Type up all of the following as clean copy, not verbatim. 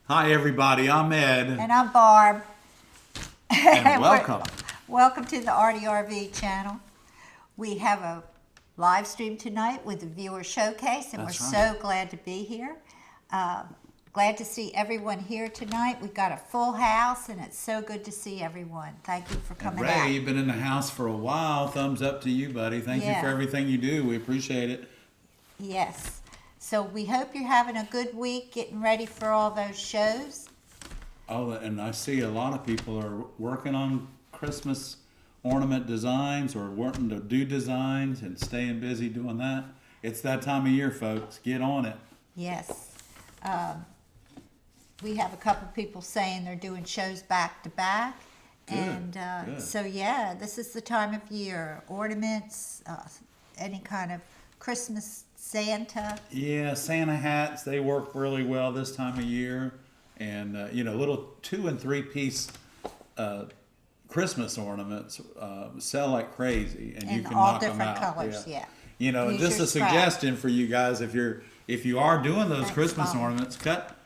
Hi everybody, I'm Ed. And I'm Barb. And welcome. Welcome to the ARTyRV channel. We have a live stream tonight with the viewer showcase, and That's we're right. so glad to be here. Glad to see everyone here tonight. We've got a full house, and it's so good to see everyone. Thank you for And coming Ray, out. you've been in the house for a while. Thumbs up to you, buddy. Thank you Yeah. for everything you do. We appreciate it. Yes. So we hope you're having a good week, getting ready for all those shows. Oh, and I see a lot of people are working on Christmas ornament designs or wanting to do designs and staying busy doing that. It's that time of year, folks. Get on it. Yes. We have a couple people saying they're doing shows back to back. Good, And good. so, yeah, this is the time of year. Ornaments, any kind of Christmas Santa. Yeah, Santa hats, they work really well this time of year. And, little 2 and 3 piece Christmas ornaments sell like crazy. And you In can all knock them different out. colors, yeah. And Use just your a scrap. suggestion for you guys, if you are doing those Thanks, Christmas Mom. ornaments, cut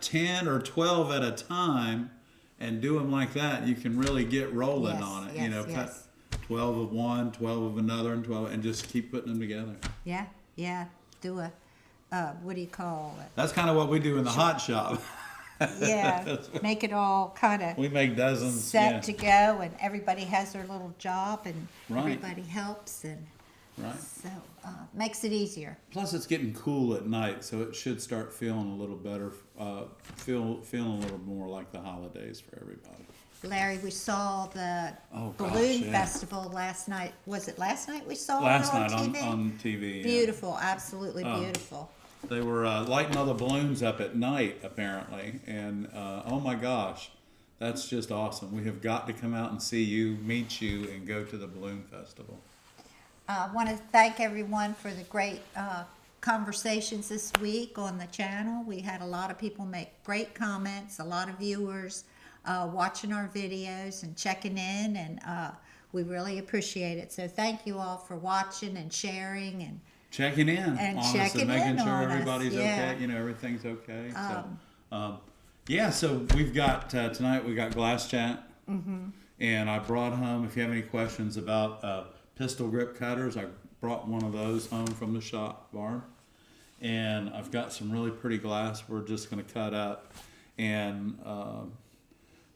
10 or 12 at a time and do them like that. You can really get rolling Yes, on it. yes, Cut yes. 12 of one, 12 of another, and 12, and just keep putting them together. Yeah, yeah. Do a, what do you call it? That's kind of what we do in the hot shop. Yeah, make it all kind of We make dozens. set to go, and everybody has their little job, and Right. everybody helps, and Right. so makes it easier. Plus, it's getting cool at night, so it should start feeling a little better. Feeling a little more like the holidays for everybody. Larry, we saw the Oh, gosh, balloon yeah. festival last night. Was it last night we saw Last it night on TV? on TV. yeah. Beautiful, absolutely Oh. beautiful. They were lighting all the balloons up at night, apparently, and oh my gosh, that's just awesome. We have got to come out and see you, meet you, and go to the balloon festival. I want to thank everyone for the great conversations this week on the channel. We had a lot of people make great comments, a lot of viewers watching our videos and checking in, and we really appreciate it. So thank you all for watching and sharing and Checking in And on us checking and making in sure on us, everybody's yeah. okay. Everything's okay. So we've got tonight. We got glass chat, and I brought home. If you have any questions about pistol grip cutters, I brought one of those home from the shop, Barb, and I've got some really pretty glass. We're just going to cut up, and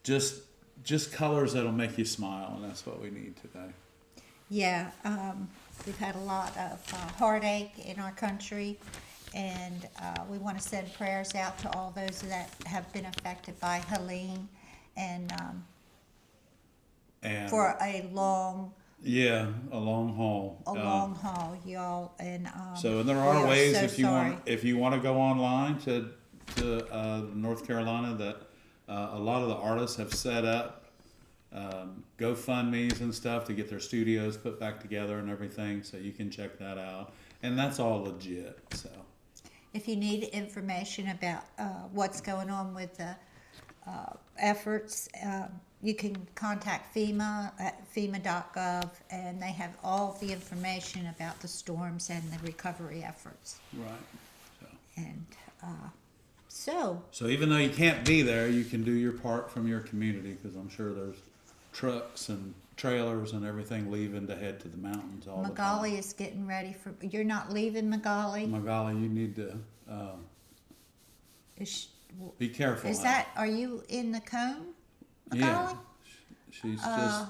just colors that'll make you smile, and that's what we need today. yeah, we've had a lot of heartache in our country, and we want to send prayers out to all those that have been affected by Helene, and And for a long a long haul. haul, y'all. And So and there we are ways so if you sorry. want to go online to North Carolina that a lot of the artists have set up GoFundMe's and stuff to get their studios put back together and everything. So you can check that out, and that's all legit. So If you need information about what's going on with the efforts, you can contact FEMA at FEMA.gov, and they have all the information about the storms and the recovery efforts. right. And so, So even though you can't be there, you can do your part from your community, because I'm sure there's trucks and trailers and everything leaving to head to the mountains all the time. Magali is getting ready for. You're not leaving Magali? Magali, you need to be careful. Is that? Are you in the cone, Magali? Yeah. She's just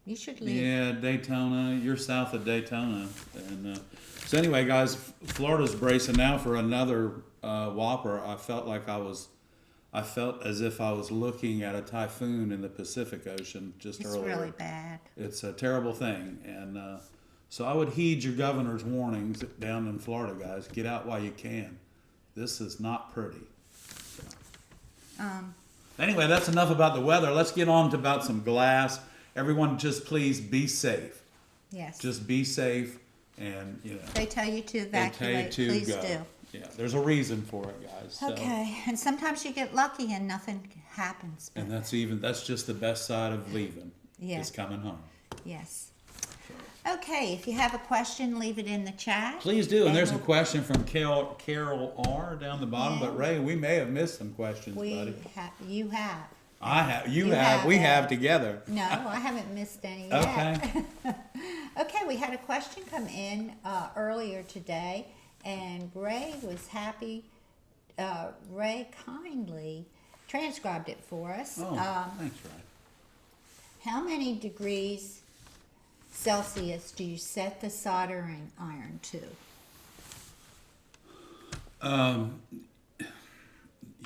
You should leave. yeah, Daytona. You're south of Daytona, and so anyway, guys, Florida's bracing now for another whopper. I felt as if I was looking at a typhoon in the Pacific Ocean just It's earlier. really bad. It's a terrible thing, and so I would heed your governor's warnings down in Florida, guys. Get out while you can. This is not pretty. Anyway, that's enough about the weather. Let's get on to about some glass. Everyone, just please be safe. Yes. Just be safe, and They tell you to they tell you evacuate. to Please go. do. Yeah, there's a reason for it, guys. So, Okay, and sometimes you get lucky and nothing happens. But and that's just the best side of leaving. Yeah. Is coming home. yes. Okay, if you have a question, leave it in the chat. Please do. And there's a we'll- question from Carol R. down the bottom. Yeah. But Ray, we may have missed some questions, We buddy. you have. I have. You You have. have We it. have together. No, I haven't missed any yet. Okay. Okay, we had a question come in earlier today, and Ray was happy. Ray kindly transcribed it for us. Oh, thanks, Ray. How many degrees Celsius do you set the soldering iron to? I'm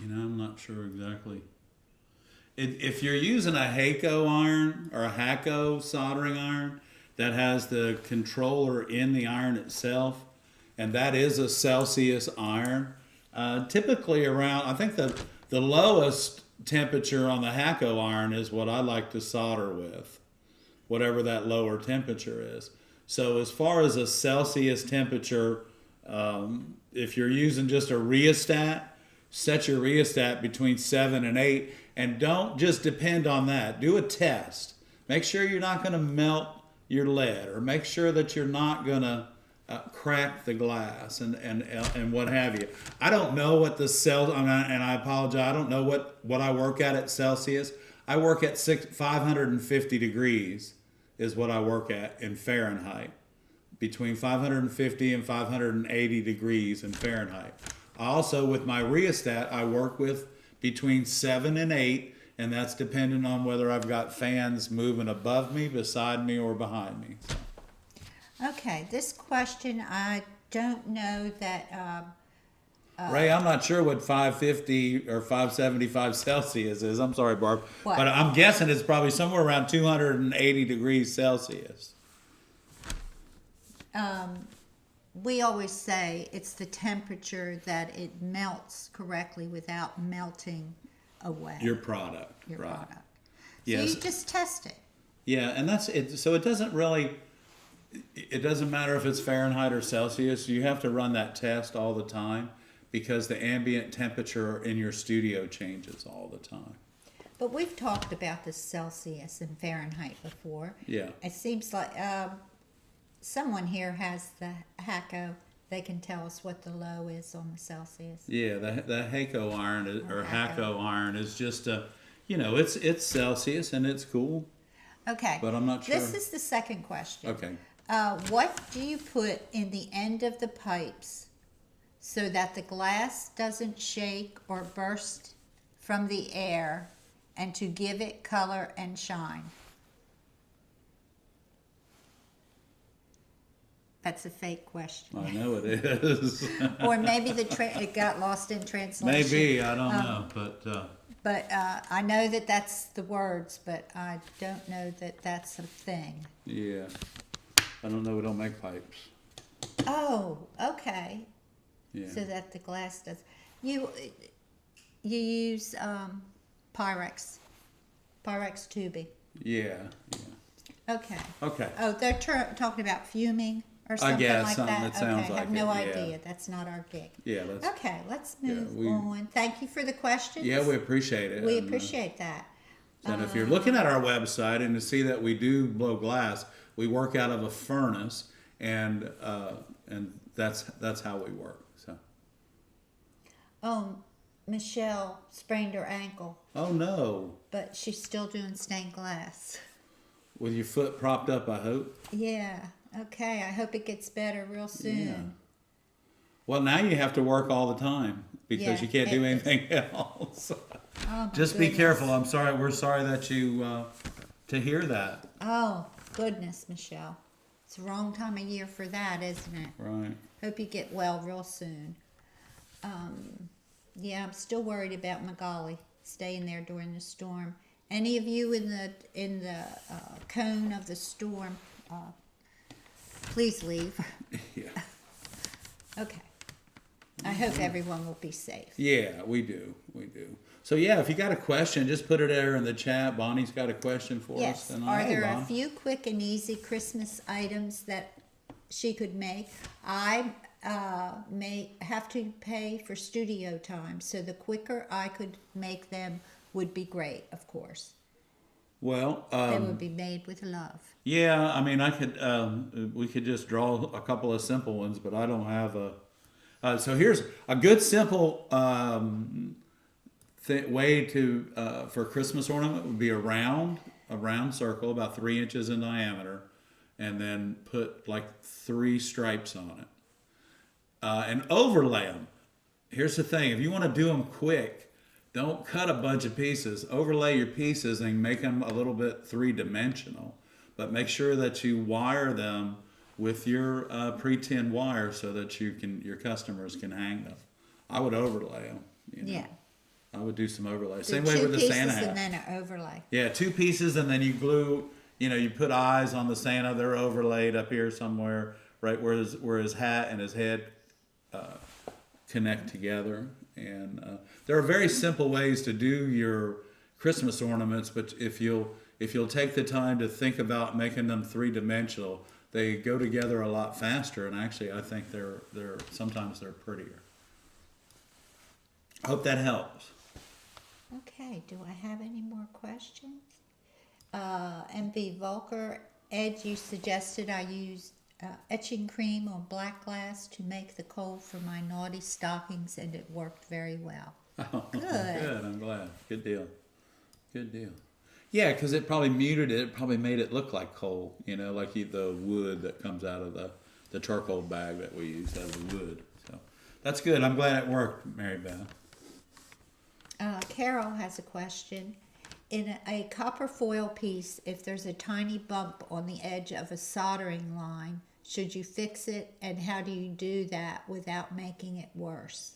not sure exactly. If you're using a Hakko iron or a Hakko soldering iron that has the controller in the iron itself, and that is a Celsius iron, typically around, I think the lowest temperature on the Hakko iron is what I like to solder with, whatever that lower temperature is. So as far as a Celsius temperature, if you're using just a rheostat, set your rheostat between 7 and 8, and don't just depend on that. Do a test. Make sure you're not going to melt your lead, or make sure that you're not going to crack the glass and what have you. I don't know what the and I apologize, I don't know what I work at Celsius. I work at 550 degrees is what I work at in Fahrenheit. Between 550 and 580 degrees in Fahrenheit. Also, with my rheostat, I work with between 7 and 8, and that's dependent on whether I've got fans moving above me, beside me, or behind me. So. Okay, this question, I don't know that. Ray, I'm not sure what 550 or 575 Celsius is. I'm sorry, Barb. What? But I'm guessing it's probably somewhere around 280 degrees Celsius. We always say it's the temperature that it melts correctly without melting away. Your product. Your right. product. So Yes. you just test it. Yeah, and that's it. So it doesn't really, it doesn't matter if it's Fahrenheit or Celsius. You have to run that test all the time because the ambient temperature in your studio changes all the time. But we've talked about the Celsius and Fahrenheit before. Yeah. It seems like someone here has the Hakko. They can tell us what the low is on the Celsius. Yeah, the Hakko iron or Hakko. Hakko iron is just it's Celsius and it's cool. Okay. But I'm not sure. This is the second question. Okay. What do you put in the end of the pipes so that the glass doesn't shake or burst from the air and to give it color and shine? That's a fake question. I know it is. Or maybe it got lost in translation. Maybe, I don't know, but But I know that that's the words, but I don't know that that's a thing. yeah. I don't know, we don't make pipes. Oh, okay. Yeah. So that the glass does. You use Pyrex tubing. Yeah. Okay. Okay. Oh, they're talking about fuming or something guess like something that. that sounds okay, I like have no it, yeah. idea. That's not our gig. Yeah, let's Okay, let's move we- on. Thank you for the questions. Yeah, we appreciate it. We And, appreciate that. And if you're looking at our website and to see that we do blow glass, we work out of a furnace, and that's how we work. So. Oh, Michelle sprained her ankle, Oh no! but she's still doing stained glass. With your foot propped up, I hope. Yeah. Okay. I hope it gets better real soon. Yeah. Well, now you have to work all the time because Yeah, you can't do it- anything else. Oh, my Just be goodness. careful. I'm sorry. We're sorry that you to hear that. Oh, goodness, Michelle. It's the wrong time of year for that, isn't it? Right. Hope you get well real soon. Yeah, I'm still worried about Magali staying there during the storm. Any of you in the cone of the storm, please leave. Yeah. Okay. I hope everyone will be safe. Yeah, we do. We do. So yeah, if you got a question, just put it there in the chat. Bonnie's got a question for Yes. us. And Are hey, there a Bon. few quick and easy Christmas items that she could make? I may have to pay for studio time, so the quicker I could make them would be great, of course. Well, They would be made with love. yeah, I mean, I could, we could just draw a couple of simple ones, but I don't have a. So here's a good simple way to for a Christmas ornament would be a round circle about 3 inches in diameter, and then put like 3 stripes on it, and overlay them. Here's the thing: if you want to do them quick, don't cut a bunch of pieces. Overlay your pieces and make them a little bit 3-dimensional, but make sure that you wire them with your pre-tin wire so that your customers can hang them. I would overlay them. Yeah. I would do some overlay. Do Same way with the Santa hat. and then an overlay. Yeah, 2 pieces, and then you glue. You put eyes on the Santa. They're overlaid up here somewhere, right where his hat and his head connect together. And there are very simple ways to do your Christmas ornaments, but if you'll take the time to think about making them 3-dimensional, they go together a lot faster. And actually, I think sometimes they're prettier. Hope that helps. Okay, do I have any more questions? MB Volker, Ed, you suggested I use etching cream on black glass to make the coal for my naughty stockings, and it worked very well. Oh, Good. Good, I'm glad. Good deal. Yeah, because it probably muted it. It probably made it look like coal, like the wood that comes out of the charcoal bag that we use out of the wood. So that's good. I'm glad it worked, Mary Beth. Carol has a question. In a copper foil piece, if there's a tiny bump on the edge of a soldering line, should you fix it, and how do you do that without making it worse?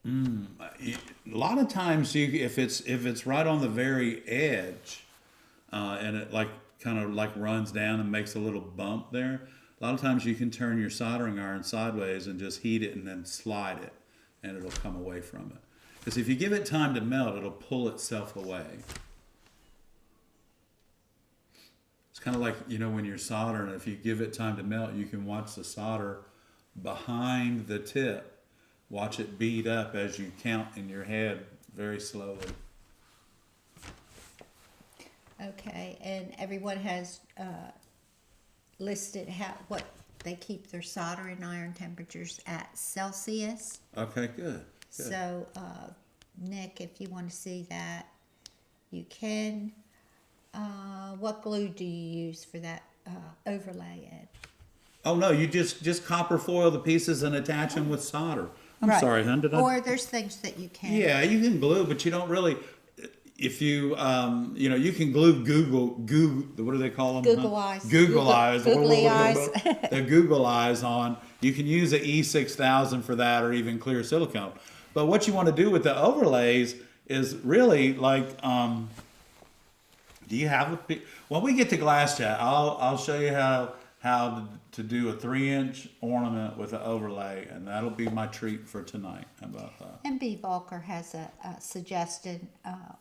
A lot of times, if it's right on the very edge, and it kind of runs down and makes a little bump there, a lot of times you can turn your soldering iron sideways and just heat it and then slide it, and it'll come away from it. Because if you give it time to melt, it'll pull itself away. It's kind of like, when you're soldering, if you give it time to melt, you can watch the solder behind the tip. Watch it bead up as you count in your head very slowly. Okay, and everyone has listed what they keep their soldering iron temperatures at Celsius. Okay, good. So, Nick, if you want to see that, you can. What glue do you use for that overlay, Ed? Oh no, you just copper foil the pieces and attach them with solder. I'm sorry, hon. Or there's things that you can. Yeah, you can glue, but you don't really. If you you can glue what do they call them? Google eyes. Google eyes. Googly eyes. The Google eyes on. You can use a E6000 for that, or even clear silicone. But what you want to do with the overlays is really do you have when we get to glass chat, I'll show you how to do a 3-inch ornament with an overlay, and that'll be my treat for tonight. How about that? MB Volker has a suggestion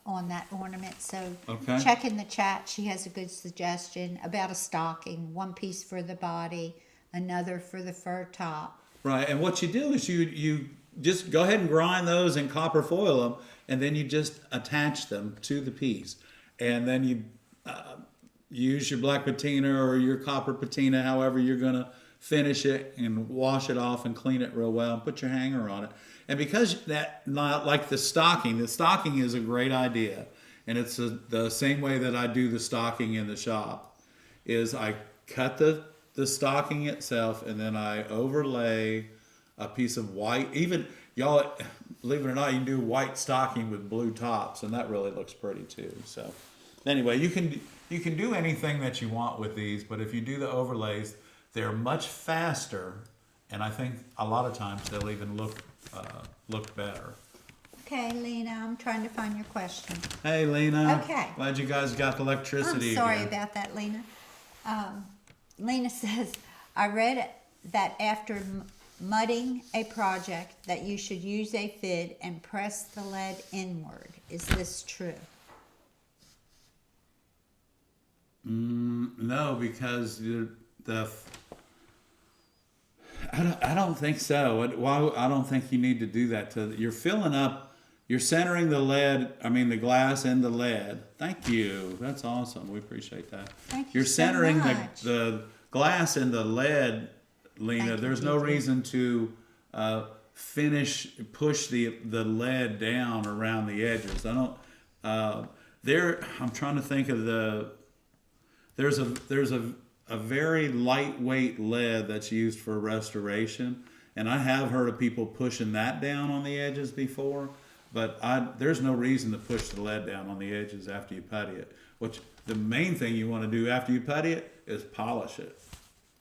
on that ornament, so Okay. check in the chat. She has a good suggestion about a stocking, one piece for the body, another for the fur top. Right, and what you do is you just go ahead and grind those and copper foil them, and then you just attach them to the piece, and then you use your black patina or your copper patina, however you're going to finish it, and wash it off and clean it real well and put your hanger on it. And because not like the stocking is a great idea, and it's the same way that I do the stocking in the shop, is I cut the stocking itself, and then I overlay a piece of white. Even y'all, believe it or not, you can do white stocking with blue tops, and that really looks pretty too. So anyway, you can do anything that you want with these, but if you do the overlays, they're much faster, and I think a lot of times they'll even look better. Okay, Lena, I'm trying to find your question. Hey, Lena. Okay. Glad you guys got the electricity. I'm sorry again. about that, Lena. Lena says, I read that after mudding a project that you should use a fid and press the lead inward. Is this true? No, because I don't think so. Why? I don't think you need to do that. You're filling up You're centering the the glass and the lead. Thank you. That's awesome. We appreciate that. Thank you You're so centering much. the glass and the lead, Lena. Thank you, There's no Gigi. reason to push the lead down around the edges. I don't. I'm trying to think of there's a very lightweight lead that's used for restoration, and I have heard of people pushing that down on the edges before, but there's no reason to push the lead down on the edges after you putty it. Which the main thing you want to do after you putty it is polish it,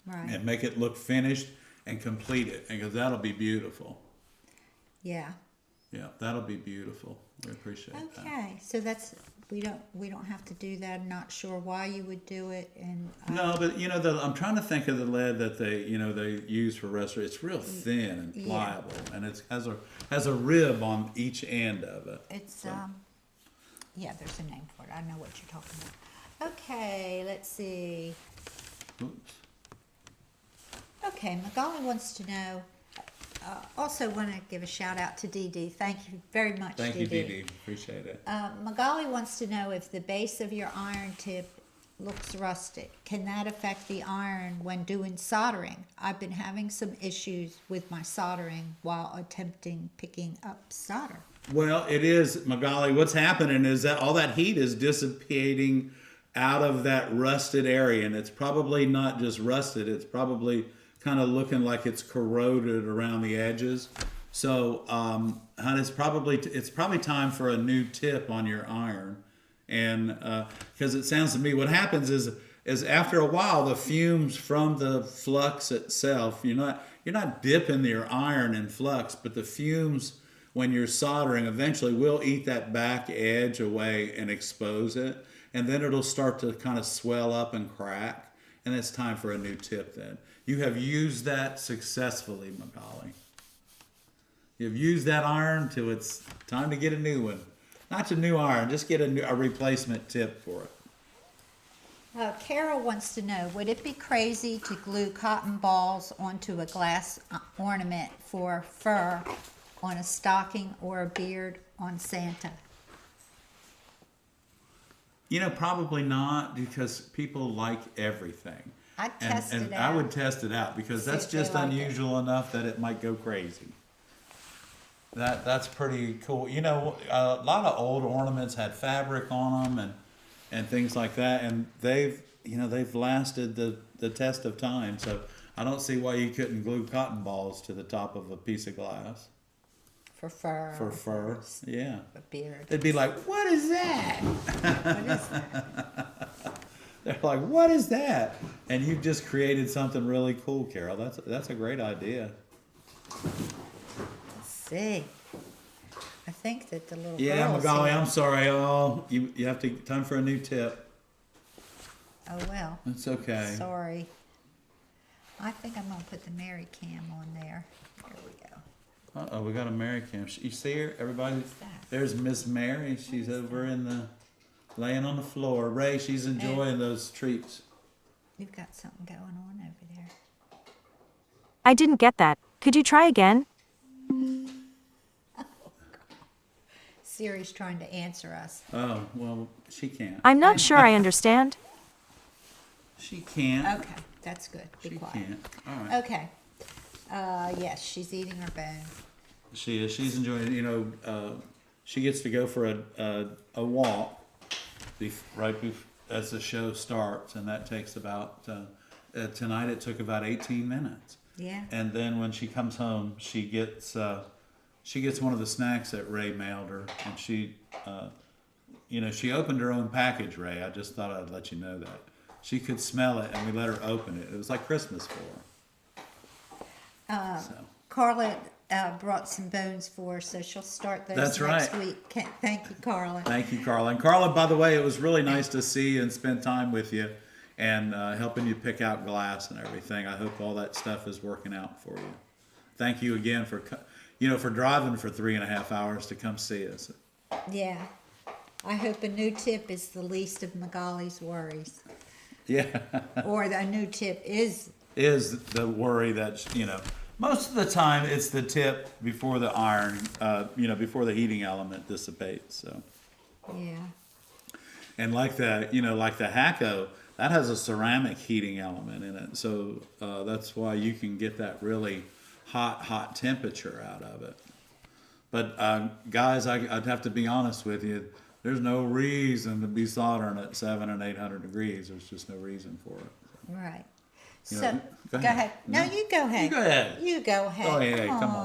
Right. and make it look finished and complete it, because that'll be beautiful. Yeah. Yeah, that'll be beautiful. We appreciate that. Okay, so we don't have to do that. I'm not sure why you would do it, and No, but I'm trying to think of the lead that they use for restoration. It's real thin and Yeah. pliable, and it has a rib on each end of it. it's yeah, there's a name for it. I know what you're talking about. Okay, let's see. Oops. Okay, Magali wants to know. Also, want to give a shout out to Dee Dee. Thank you very much, Thank Dee you, Dee. Dee Dee. Appreciate it. Magali wants to know if the base of your iron tip looks rusted. Can that affect the iron when doing soldering? I've been having some issues with my soldering while attempting picking up solder. Well, it is, Magali. What's happening is that all that heat is dissipating out of that rusted area, and it's probably not just rusted. It's probably kind of looking like it's corroded around the edges. So, it's probably time for a new tip on your iron, and because it sounds to me, what happens is after a while, the fumes from the flux itself, you're not dipping your iron in flux, but the fumes when you're soldering eventually will eat that back edge away and expose it, and then it'll start to kind of swell up and crack, and it's time for a new tip then. You have used that successfully, Magali. You've used that iron till it's time to get a new one. Not a new iron, just get a replacement tip for it. Carol wants to know, would it be crazy to glue cotton balls onto a glass ornament for fur on a stocking or a beard on Santa? Probably not, because people like everything. I'd test it I out. would test it out, because See that's if they just like it. unusual enough that it might go crazy. That's pretty cool. A lot of old ornaments had fabric on them and things like that, and they've lasted the test of time. So I don't see why you couldn't glue cotton balls to the top of a piece of glass For fur. for fur. Yeah, A beard. they'd be like, "What is that?" What is that? They're like, "What is that?" And you've just created something really cool, Carol. That's a great idea. Let's see. I think that the little Yeah, girls Magali, here- I'm sorry. You have to time for a new tip. Oh well. It's okay. Sorry. I think I'm gonna put the Mary Cam on there. There we go. We got a Mary Cam. You see her, everybody? that? There's Miss Mary. She's over laying on the floor. Ray, she's enjoying those treats. You've got something going on over there. I didn't get that. Could you try again? Siri's trying to answer us. Oh, well, she can't. I'm not sure I understand. She can't. Okay, that's good. Be She quiet. can't. All right. Okay. Yes, she's eating her bone. She is. She's enjoying it. She gets to go for a walk as the show starts, and that takes about tonight. It took about 18 minutes. Yeah. And then when she comes home, she gets one of the snacks that Ray mailed her, and she opened her own package. Ray, I just thought I'd let you know that she could smell it, and we let her open it. It was like Christmas for her. Carla brought some bones for her, so she'll start those That's next right. week. Thank you, Carla. Thank you, Carla. And Carla, by the way, it was really nice to see you and spend time with you, and helping you pick out glass and everything. I hope all that stuff is working out for you. Thank you again for driving for 3.5 hours to come see us. Yeah. I hope a new tip is the least of Magali's worries. Yeah, Or the new tip is is the worry that Most of the time, it's the tip before the iron, before the heating element dissipates. So, Yeah. and like the Hacko, that has a ceramic heating element in it. So that's why you can get that really hot temperature out of it. But guys, I'd have to be honest with you. There's no reason to be soldering at 700 and 800 degrees. There's just no reason for it. Right. You So know, go ahead. No, you go ahead. You go ahead. You go ahead. Oh, yeah, come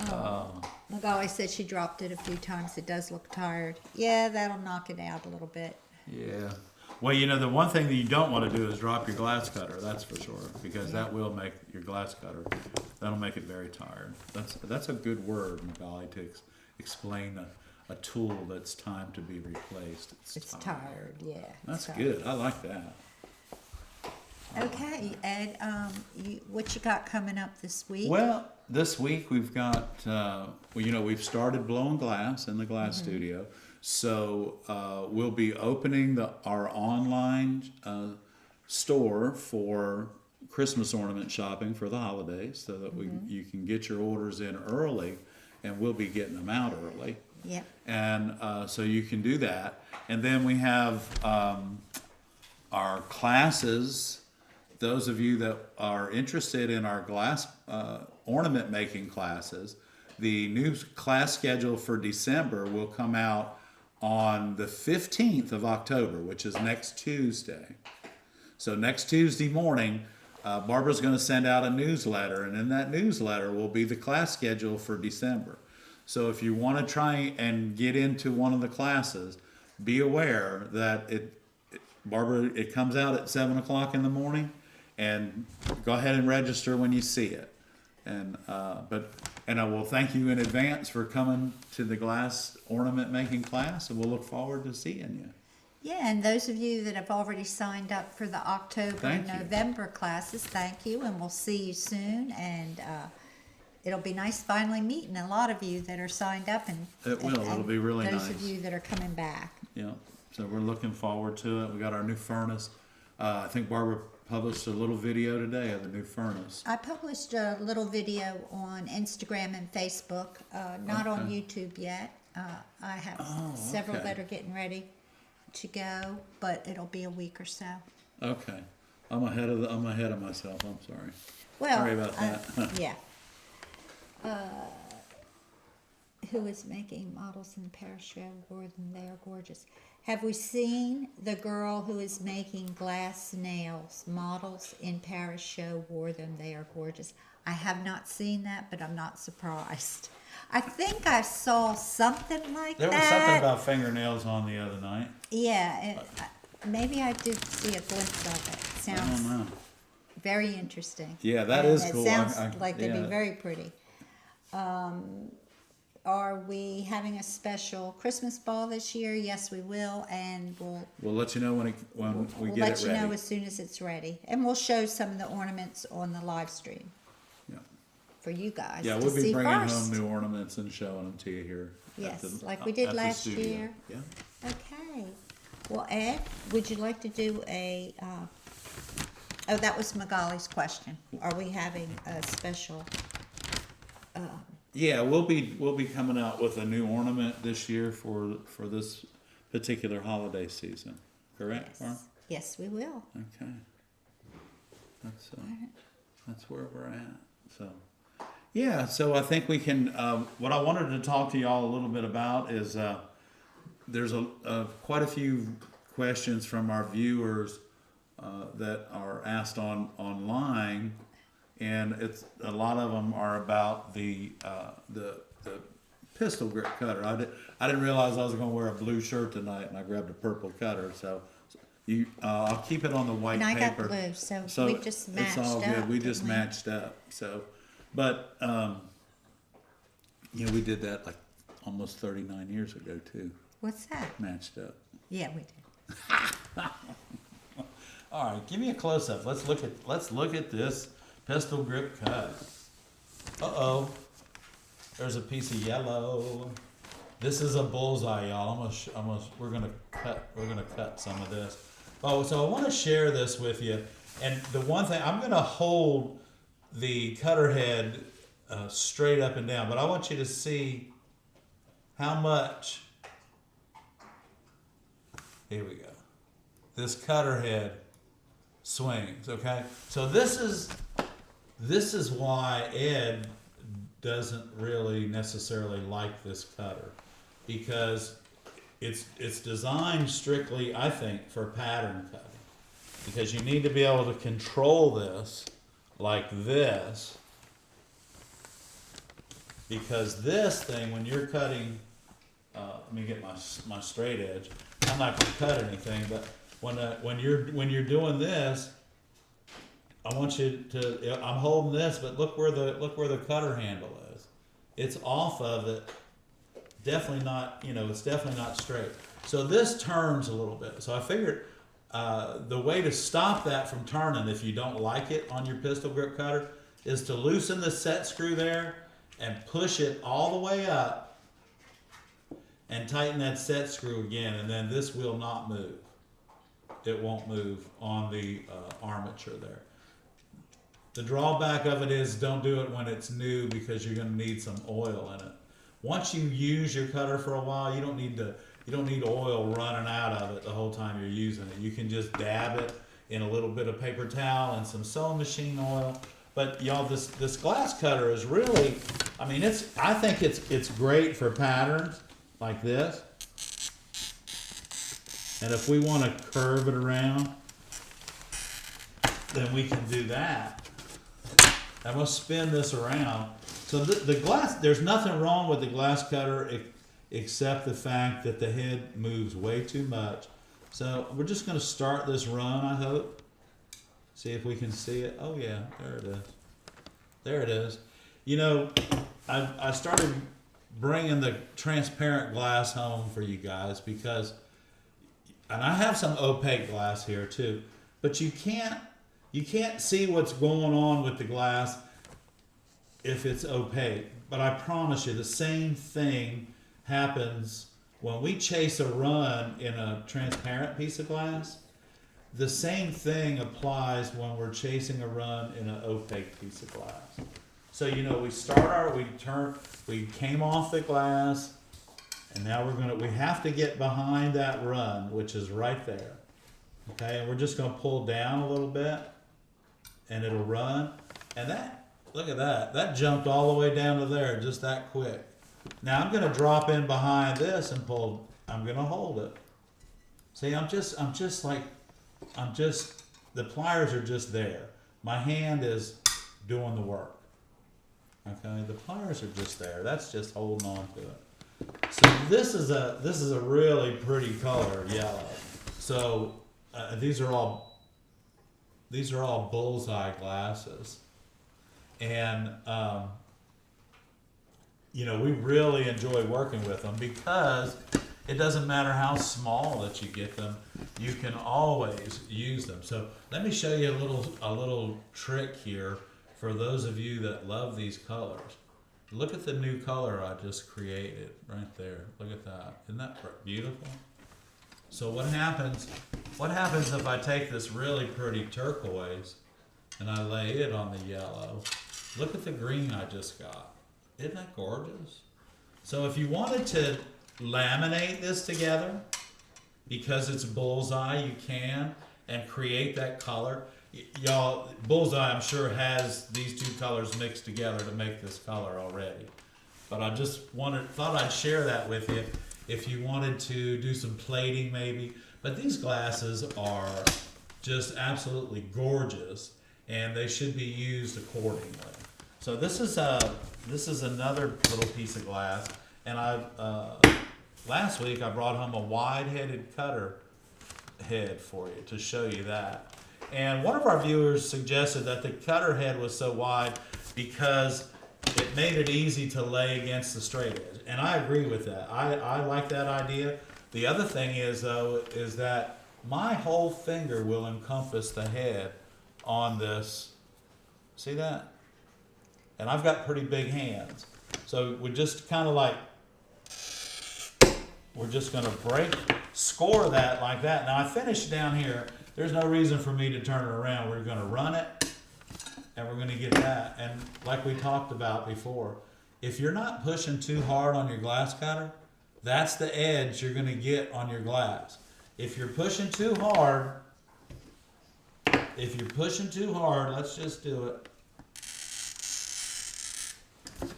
on. Magali said she dropped it a few times. It does look tired. Yeah, that'll knock it out a little bit. Yeah. Well, the one thing that you don't want to do is drop your glass cutter. That's for sure, because that will make your glass cutter. That'll make it very tired. That's a good word, Magali, to explain a tool that's time to be replaced. It's tired. Yeah. That's tired. good. I like that. Okay, Ed. What you got coming up this week? Well, this week we've got, we've started blowing glass in the glass studio. So we'll be opening our online store for Christmas ornament shopping for the holidays, so that you can get your orders in early, and we'll be getting them out early. Yep. And so you can do that. And then we have our classes. Those of you that are interested in our glass ornament making classes, the new class schedule for December will come out on the 15th of October, which is next Tuesday. So next Tuesday morning, Barbara's going to send out a newsletter, and in that newsletter will be the class schedule for December. So if you want to try and get into one of the classes, be aware that it comes out at 7 o'clock in the morning, and go ahead and register when you see it. And I will thank you in advance for coming to the glass ornament making class, and we'll look forward to seeing you. Yeah, and those of you that have already signed up for the October and Thank you. November classes, thank you, and we'll see you soon. And it'll be nice finally meeting a lot of you that are signed up, and It will. It'll be really those nice. of you that are coming back. Yeah, so we're looking forward to it. We got our new furnace. I think Barbara published a little video today of the new furnace. I published a little video on Instagram and Facebook, not on YouTube yet. I have several okay. that are getting ready to go, but it'll be a week or so. Okay, I'm ahead of myself. I'm sorry. Well, Sorry about that. Yeah. Who is making models in Paris show? Gordon, they are gorgeous. Have we seen the girl who is making glass nails models in Paris show? Wore them, they are gorgeous. I have not seen that, but I'm not surprised. I think I saw something like There that. was something about fingernails on the other night. Yeah, maybe I did see a glimpse of it. I don't Sounds know. very interesting. Yeah, that And is cool. It sounds I- like they'd yeah. be very pretty. Are we having a special Christmas ball this year? Yes, we will, and we'll We'll let you know when we we'll get let it you ready. know as soon as it's ready, and we'll show some of the ornaments on the live stream Yeah. for you guys Yeah, to we'll be see bringing first. home new ornaments and showing them to you here. Yes, like we at did the last studio. year. Yeah. Okay. Well, Ed, would you like to do a? Oh, that was Magali's question. Are we having a special? Yeah, we'll be coming out with a new ornament this year for this particular holiday season. Correct, Barb? Yes, we will. Okay. That's where we're at. So, yeah. So I think we can. What I wanted to talk to y'all a little bit about is there's quite a few questions from our viewers that are asked online, and it's a lot of them are about the pistol grip cutter. I didn't realize I was going to wear a blue shirt tonight, and I grabbed a purple cutter. So I'll keep it on the white And I paper. got blue, so we just matched It's all good. up, We just didn't we? matched up. So, but we did that like almost 39 years ago too. What's that? Matched up. Yeah, we did. All right, give me a close up. Let's look at this pistol grip cut. Uh-oh. There's a piece of yellow. This is a bullseye, y'all. We're gonna cut some of this. Oh, so I want to share this with you. And the one thing, I'm gonna hold the cutter head straight up and down, but I want you to see how much, here we go, this cutter head swings, okay? So this is why Ed doesn't really necessarily like this cutter, because it's designed strictly, I think, for pattern cutting, because you need to be able to control this like this, because this thing, when you're cutting, let me get my straight edge. I'm not going to cut anything, but when you're doing this, I want you to. I'm holding this, but look where the cutter handle is. It's off of it. Definitely not. It's definitely not straight. So this turns a little bit. So I figured the way to stop that from turning, if you don't like it on your pistol grip cutter, is to loosen the set screw there and push it all the way up and tighten that set screw again, and then this will not move. It won't move on the armature there. The drawback of it is don't do it when it's new, because you're going to need some oil in it. Once you use your cutter for a while, you don't need oil running out of it the whole time you're using it. You can just dab it in a little bit of paper towel and some sewing machine oil. But y'all, this glass cutter is really, I mean, I think it's great for patterns like this. And if we want to curve it around, then we can do that. I'm going to spin this around. So the glass, there's nothing wrong with the glass cutter except the fact that the head moves way too much. So we're just going to start this run, I hope. See if we can see it. Oh yeah, there it is. There it is. I started bringing the transparent glass home for you guys because, and I have some opaque glass here too, but you can't see what's going on with the glass if it's opaque. But I promise you, the same thing happens when we chase a run in a transparent piece of glass. The same thing applies when we're chasing a run in an opaque piece of glass. So we came off the glass, and now we have to get behind that run, which is right there. Okay, and we're just gonna pull down a little bit, and it'll run. And look at that jumped all the way down to there, just that quick. Now I'm gonna drop in behind this and pull. I'm gonna hold it. See, the pliers are just there. My hand is doing the work. Okay, the pliers are just there. That's just holding on to it. So this is a really pretty color, yellow. So these are all bullseye glasses, and we really enjoy working with them because it doesn't matter how small that you get them, you can always use them. So let me show you a little trick here for those of you that love these colors. Look at the new color I just created right there. Look at that. Isn't that beautiful? So what happens if I take this really pretty turquoise and I lay it on the yellow? Look at the green I just got. Isn't that gorgeous? So if you wanted to laminate this together, because it's bullseye, you can, and create that color. Y'all, bullseye I'm sure has these two colors mixed together to make this color already. But I just thought I'd share that with you if you wanted to do some plating maybe. But these glasses are just absolutely gorgeous, and they should be used accordingly. So this is another little piece of glass, and last week I brought home a wide-headed cutter head for you to show you that. And one of our viewers suggested that the cutter head was so wide because it made it easy to lay against the straight edge. And I agree with that. I like that idea. The other thing is that my whole finger will encompass the head on this. See that? And I've got pretty big hands. So we just kind of we're just going to score that like that. Now I finished down here. there's no reason for me to turn it around. We're gonna run it, and we're gonna get that. And like we talked about before, if you're not pushing too hard on your glass cutter, that's the edge you're gonna get on your glass. If you're pushing too hard, let's just do it.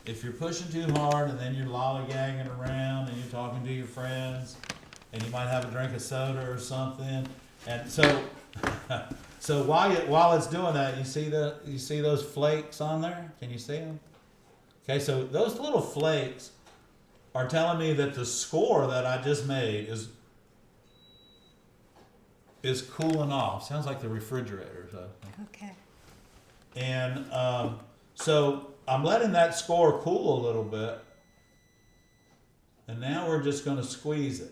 If you're pushing too hard and then you're lollygagging around and you're talking to your friends and you might have a drink of soda or something, and so so while it's doing that, you see those flakes on there? Can you see them? Okay, so those little flakes are telling me that the score that I just made is cooling off. Sounds like the refrigerator. So. Okay. And so I'm letting that score cool a little bit. And now we're just going to squeeze it.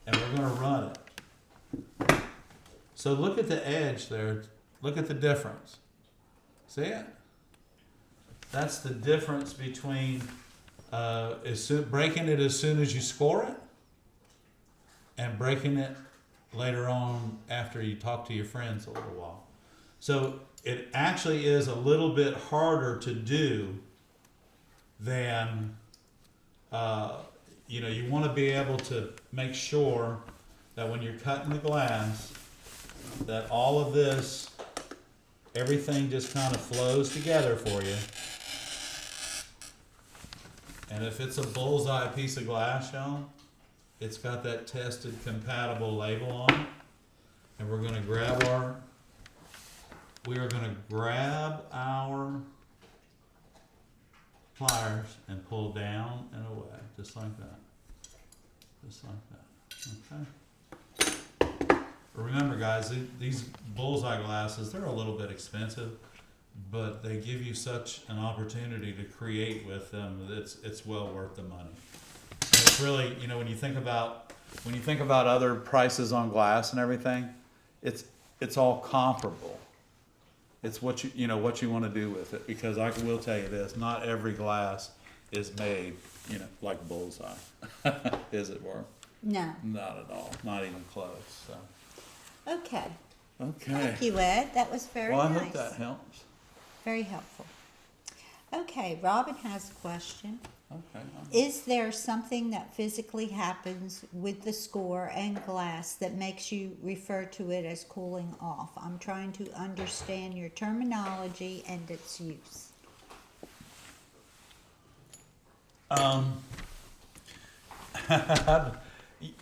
And we're going to run it. So look at the edge there. Look at the difference. See it? That's the difference between breaking it as soon as you score it and breaking it later on after you talk to your friends a little while. So it actually is a little bit harder to do than, you want to be able to make sure that when you're cutting the glass, that all of this, everything just kind of flows together for you. And if it's a bullseye piece of glass, y'all, it's got that tested compatible label on it. And we're going to grab our pliers and pull down and away, just like that. Just like that. Okay. Remember, guys, these bullseye glasses, they're a little bit expensive, but they give you such an opportunity to create with them that it's well worth the money. And it's really, when you think about other prices on glass and everything, it's all comparable. It's what you want to do with it, because I will tell you this: not every glass is made, like bullseye. Is it, Barb? No. Not at all. Not even close. So. Okay. Okay. Thank you, Ed. That was very Well, I nice. hope that helps. Very helpful. Okay, Robin has a question. Okay. Is there something that physically happens with the score and glass that makes you refer to it as cooling off? I'm trying to understand your terminology and its use.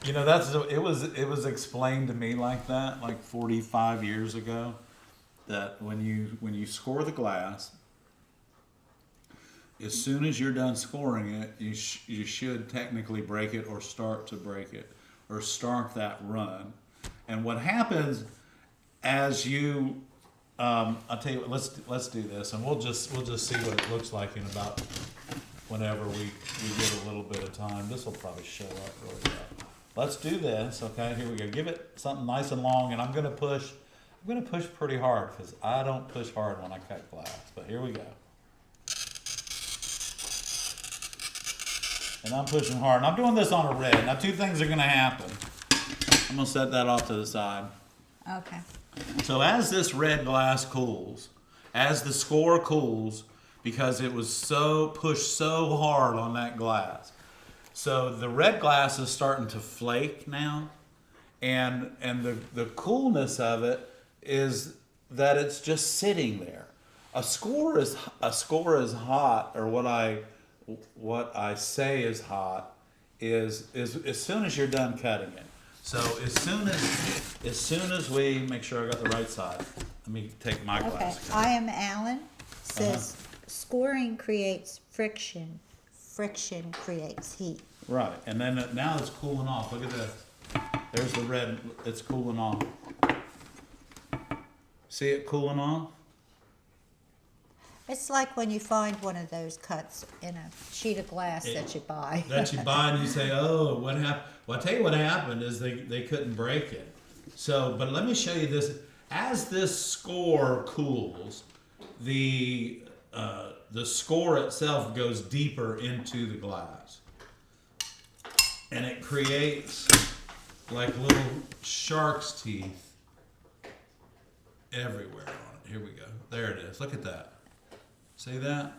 It was explained to me like that, like 45 years ago, that when you score the glass, as soon as you're done scoring it, you should technically break it or start to break it or start that run. And what happens as you, I'll tell you what, let's do this, and we'll just see what it looks like in about whenever we get a little bit of time. This will probably show up really well. Let's do this, okay? Here we go. Give it something nice and long, and I'm gonna push pretty hard, because I don't push hard when I cut glass. But here we go. And I'm pushing hard. And I'm doing this on a red. Now, two things are going to happen. I'm going to set that off to the side. Okay. So as this red glass cools, as the score cools, because it was pushed so hard on that glass, so the red glass is starting to flake now. And the coolness of it is that it's just sitting there. A score is hot, or what I say is hot is as soon as you're done cutting it. So as soon as we make sure I got the right side. Let me take my glass. Okay. I am Alan. Says scoring creates friction. Friction creates heat. Right, and then now it's cooling off. Look at this. There's the red. It's cooling off. See it cooling off? It's like when you find one of those cuts in a sheet of glass that you buy. That you buy and you say, oh, what happened? Well, I'll tell you what happened is they couldn't break it. So, but let me show you this. As this score cools, the score itself goes deeper into the glass. And it creates like little shark's teeth everywhere on it. Here we go. There it is. Look at that. See that?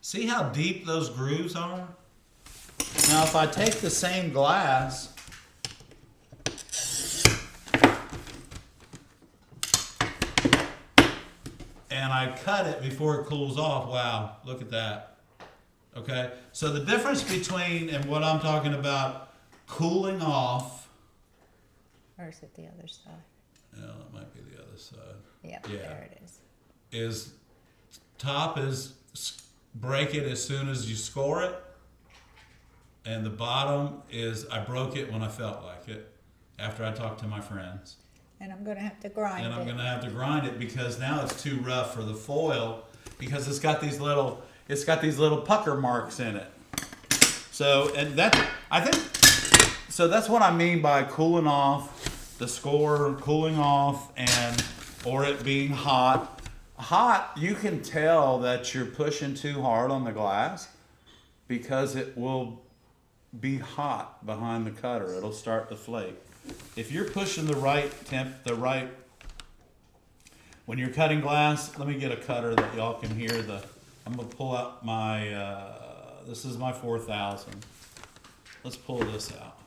See how deep those grooves are? Now if I take the same glass and I cut it before it cools off, wow, look at that. Okay, so the difference between, and what I'm talking about, cooling off, Or is it the other side? no, it might be the other side. Yep, Yeah. there it is. Is top is break it as soon as you score it, and the bottom is I broke it when I felt like it, after I talked to my friends. And I'm gonna have to grind And I'm it. gonna have to grind it because now it's too rough for the foil because it's got these little pucker marks in it. So, and I think, so that's what I mean by cooling off, the score cooling off, or it being hot. Hot, you can tell that you're pushing too hard on the glass because it will be hot behind the cutter. It'll start to flake. If you're pushing the right when you're cutting glass, let me get a cutter that y'all can hear I'm gonna pull out my, this is my 4000. Let's pull this out.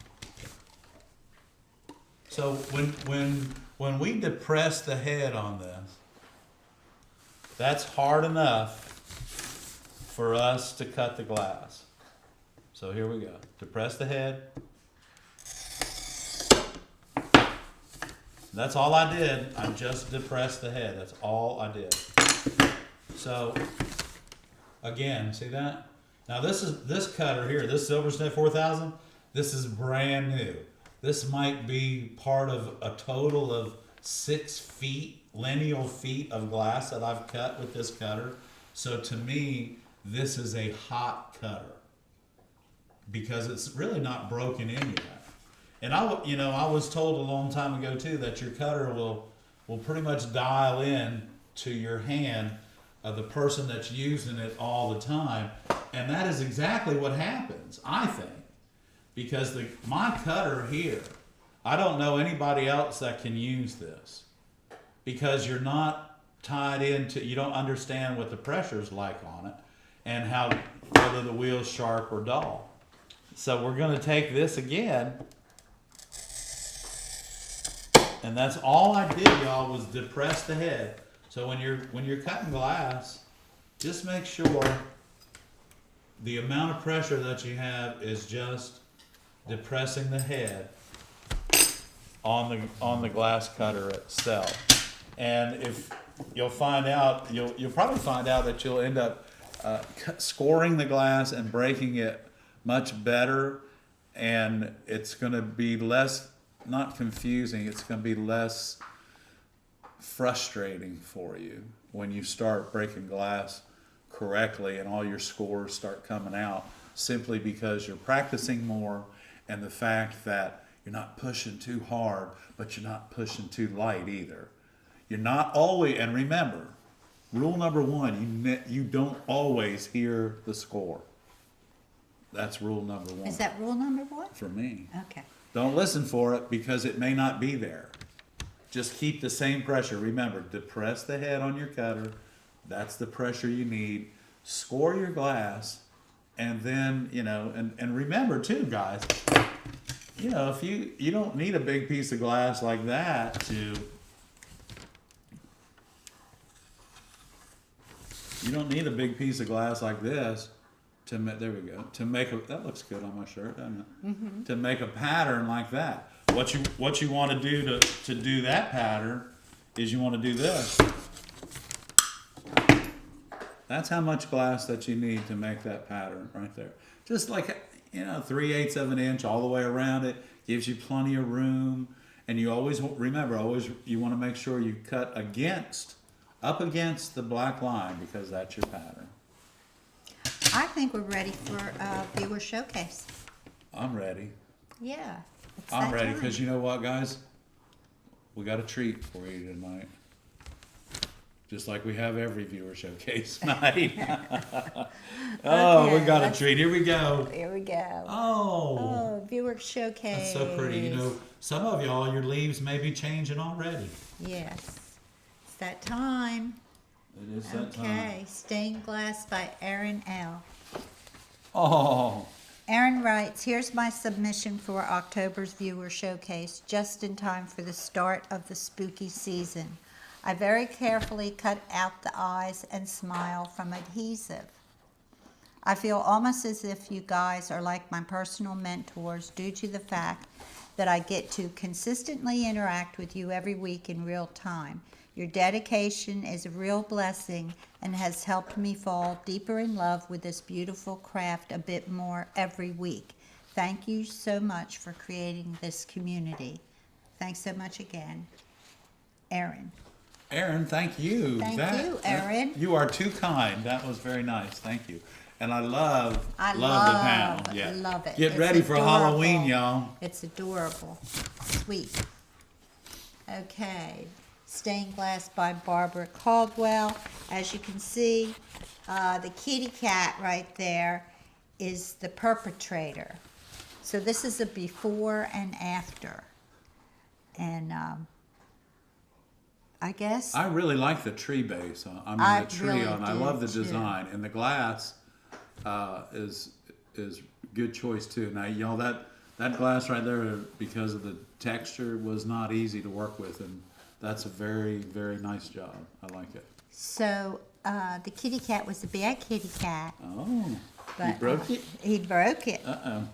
So when we depress the head on this, that's hard enough for us to cut the glass. So here we go. Depress the head. That's all I did. I just depressed the head. That's all I did. So again, see that? Now this cutter here, this Silversmith 4000, this is brand new. This might be part of a total of 6 feet, lineal feet of glass that I've cut with this cutter. So to me, this is a hot cutter because it's really not broken in yet. And I was told a long time ago too that your cutter will pretty much dial in to your hand of the person that's using it all the time, and that is exactly what happens, I think, because my cutter here, I don't know anybody else that can use this because you're not tied into, you don't understand what the pressure's like on it and whether the wheel's sharp or dull. So we're going to take this again. And that's all I did, y'all, was depress the head. So when you're cutting glass, just make sure the amount of pressure that you have is just depressing the head on the glass cutter itself. And if you'll find out, you'll probably find out that you'll end up scoring the glass and breaking it much better, and it's going to be less, not confusing, it's going to be less frustrating for you when you start breaking glass correctly and all your scores start coming out, simply because you're practicing more, and the fact that you're not pushing too hard, but you're not pushing too light either. You're not always, and remember, rule number 1, you don't always hear the score. That's rule number 1. Is that rule number 1? For me. Okay. Don't listen for it because it may not be there. Just keep the same pressure. Remember, depress the head on your cutter. That's the pressure you need. Score your glass, and then, and remember too, guys, if you don't need a big piece of glass like that to, you don't need a big piece of glass like this there we go, that looks good on my shirt, doesn't it? Mm-hmm. To make a pattern like that. What you want to do to do that pattern is you want to do this. That's how much glass that you need to make that pattern right there. Just like, 3/8 of an inch all the way around it, gives you plenty of room. And you always, remember, you want to make sure you cut up against the black line, because that's your pattern. I think we're ready for a viewer showcase. I'm ready. Yeah. It's I'm that ready, time. because you know what, guys? We got a treat for you tonight. just like we have every viewer showcase night. Oh, we Okay, got a let's- treat. Here we go. Here we go. Oh, Oh, viewer showcase. that's so pretty. You know, some of y'all, your leaves may be changing already. Yes. It's that time. It is that time. Okay. Stained Glass by Aaron L. Oh, Aaron writes, here's my submission for October's viewer showcase, just in time for the start of the spooky season. I very carefully cut out the eyes and smile from adhesive. I feel almost as if you guys are like my personal mentors due to the fact that I get to consistently interact with you every week in real time. Your dedication is a real blessing and has helped me fall deeper in love with this beautiful craft a bit more every week. Thank you so much for creating this community. Thanks so much again, Aaron. Aaron, thank you. Thank you, Aaron. You are too kind. That was very nice. Thank you. And I love the panel. Yeah. I love it. Get It's ready for adorable. Halloween, y'all. It's adorable. Sweet. Okay. Stained Glass by Barbara Caldwell. As you can see, the kitty cat right there is the perpetrator. So this is a before and after. And I guess I really like the tree base. I The tree really on. I do, love the too. design, and the glass is good choice too. Now, y'all, that glass right there, because of the texture, was not easy to work with, and that's a very, very nice job. I like it. so. The kitty cat was a bad kitty cat. Oh, But, you broke it? He broke it. Uh-oh.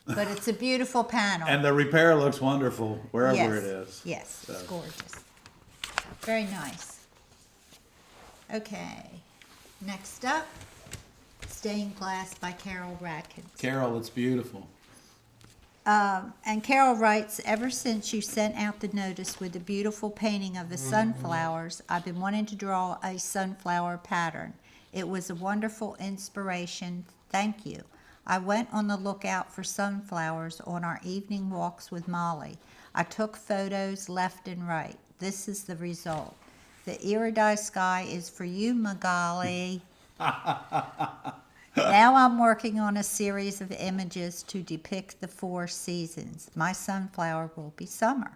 But it's a beautiful panel. And the repair looks wonderful wherever yes. it is. Yes, it's So. gorgeous. Very nice. Okay. Next up, Stained Glass by Carol Radkins. Carol, it's beautiful. And Carol writes, ever since you sent out the notice with the beautiful painting of the sunflowers, I've been wanting to draw a sunflower pattern. It was a wonderful inspiration. Thank you. I went on the lookout for sunflowers on our evening walks with Molly. I took photos left and right. This is the result. The iridescent sky is for you, Magali. Now I'm working on a series of images to depict the 4 seasons. My sunflower will be summer.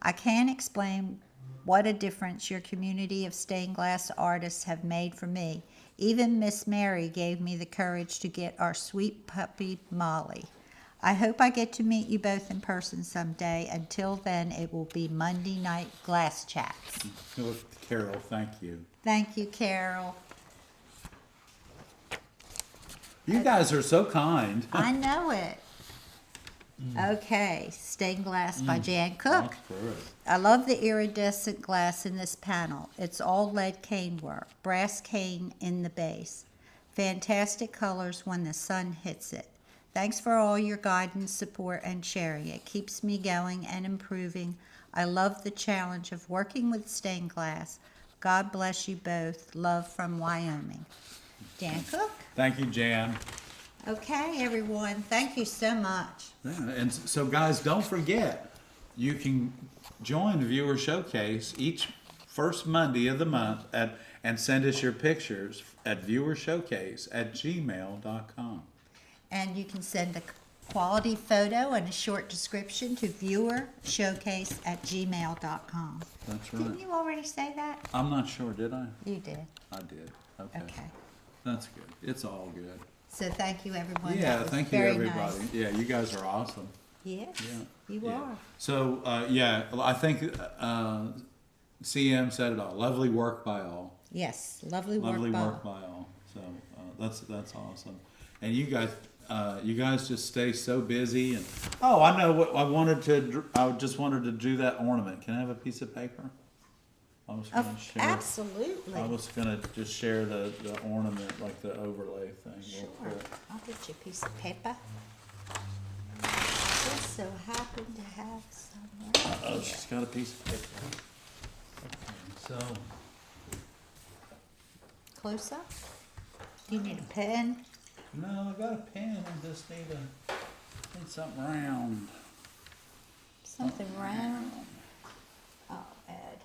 I can't explain what a difference your community of stained glass artists have made for me. Even Miss Mary gave me the courage to get our sweet puppy Molly. I hope I get to meet you both in person someday. Until then, it will be Monday night glass chats. Carol, thank you. Thank you, Carol. You guys are so kind. I know it. Okay, Stained Glass by Jan Cook. That's perfect. I love the iridescent glass in this panel. It's all lead cane work, brass cane in the base. Fantastic colors when the sun hits it. Thanks for all your guidance, support, and sharing. It keeps me going and improving. I love the challenge of working with stained glass. God bless you both. Love from Wyoming. Jan Cook. Thank you, Jan. Okay, everyone. Thank you so much. Yeah, and so guys, don't forget, you can join the Viewer Showcase each first Monday of the month and send us your pictures at viewershowcase@gmail.com. And you can send a quality photo and a short description to viewershowcase@gmail.com. That's right. Didn't you already say that? I'm not sure, did I? You did. I did. Okay. Okay. That's good. It's all good. So thank you, everyone. Yeah, That was thank you, very everybody. nice. Yeah, you guys are awesome. Yes, Yeah. you Yeah. are. So, I think CM said it all. Lovely work by all. Yes, lovely work, Lovely Bob. work by all. So that's awesome. And you guys just stay so busy. And I know what I wanted to. I just wanted to do that ornament. Can I have a piece of paper? I was going to share. Absolutely. I was going to just share the ornament, like the overlay thing. real Sure. quick. I'll get you a piece of paper. Just so happen to have some right Oh, here. she's got a piece of paper. Okay, so. Close up. Do you need a pen? No, I got a pen. I just need something round. Something round? Oh, Ed,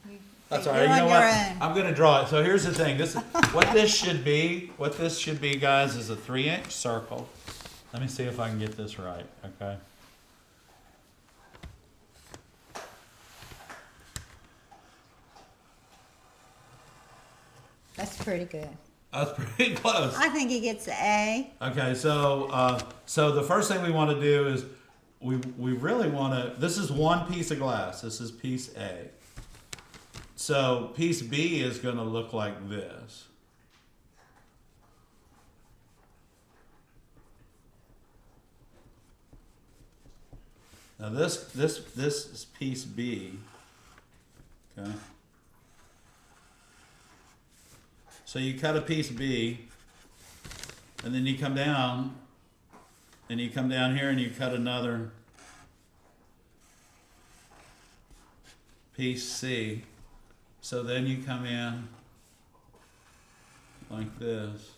you That's You're all right. You on know your what? own. I'm gonna draw it. So here's the thing. This is what this should be. What this should be, guys, is a 3-inch circle. Let me see if I can get this right. Okay. That's pretty good. That's pretty close. I think he gets an A. Okay, so so the first thing we want to do is we really want to. This is one piece of glass. This is piece A. So piece B is going to look like this. Now this is piece B. Okay. So you cut a piece B, and then you come down, and you come down here and you cut another piece C. So then you come in like this.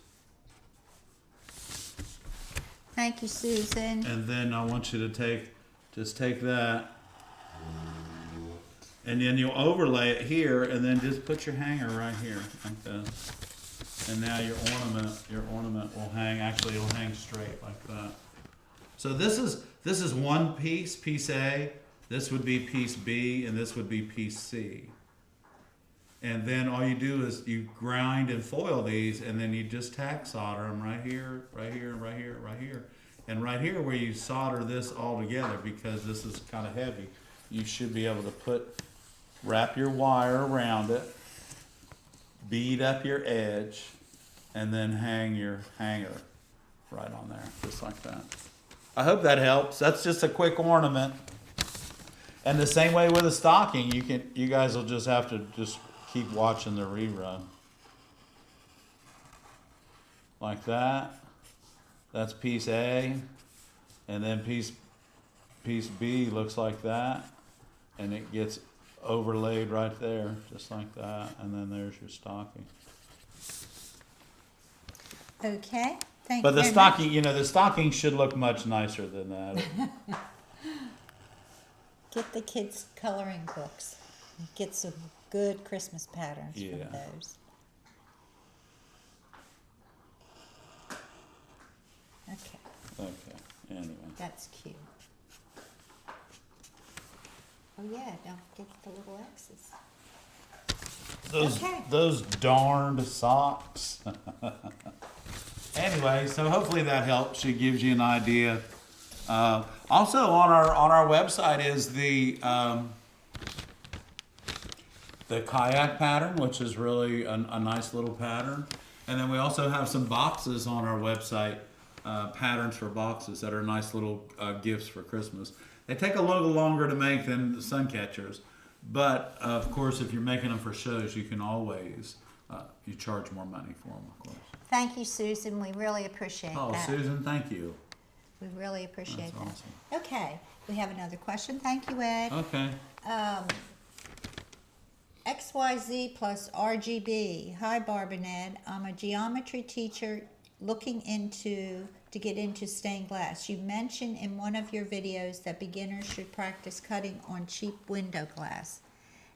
Thank you, Susan. And then I want you to just take that, and then you'll overlay it here, and then just put your hanger right here like this. And now your ornament will hang. Actually, it'll hang straight like that. So this is one piece A. This would be piece B, and this would be piece C. And then all you do is you grind and foil these, and then you just tack solder them right here, right here, right here, right here. And right here where you solder this all together, because this is kind of heavy, you should be able to wrap your wire around it, bead up your edge, and then hang your hanger right on there, just like that. I hope that helps. That's just a quick ornament. And the same way with a stocking, you guys will just have to just keep watching the rerun. Like that. That's piece A. And then piece B looks like that. And it gets overlaid right there, just like that. And then there's your stocking. Okay. Thank But you the very stocking, the stocking should look much nicer than that. much. Get the kids' coloring books. Get some good Christmas patterns Yeah. from those. Okay, Okay, anyway. that's cute. Oh yeah, don't forget the little X's. Okay. Those darned socks. Anyway, so hopefully that helps. It gives you an idea. Also on our website is the kayak pattern, which is really a nice little pattern. And then we also have some boxes on our website, patterns for boxes that are nice little gifts for Christmas. They take a little longer to make than the sun catchers, but of course, if you're making them for shows, you can always you charge more money for them, of course. Thank you, Susan. We really appreciate Oh, that. Susan, thank you. We really appreciate That's that. Okay, we have another question. Thank you, Ed. Okay. XYZ plus RGB. Hi, Barb and Ed. I'm a geometry teacher looking to get into stained glass. You mentioned in one of your videos that beginners should practice cutting on cheap window glass.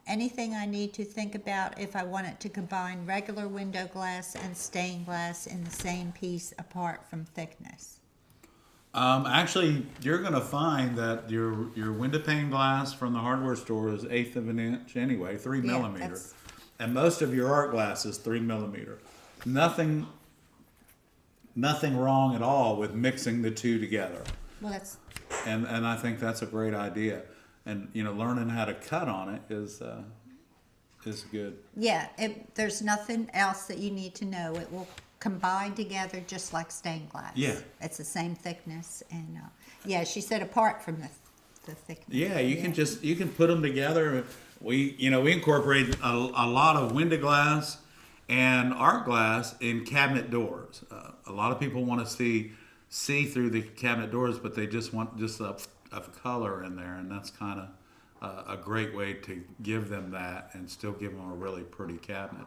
Anything I need to think about if I wanted to combine regular window glass and stained glass in the same piece apart from thickness? Actually, you're going to find that your window pane glass from the hardware store is 1/8 of an inch anyway, 3 millimeter. that's- And most of your art glass is 3 millimeter. Nothing wrong at all with mixing the two together. Well, that's And I think that's a great idea. And learning how to cut on it is good. yeah. There's nothing else that you need to know. It will combine together just like stained glass. Yeah. It's the same thickness, and yeah, she said apart from the thickness. Yeah, you can put them together. We incorporate a lot of window glass and art glass in cabinet doors. A lot of people want to see through the cabinet doors, but they just want of color in there, and that's kind of a great way to give them that and still give them a really pretty cabinet.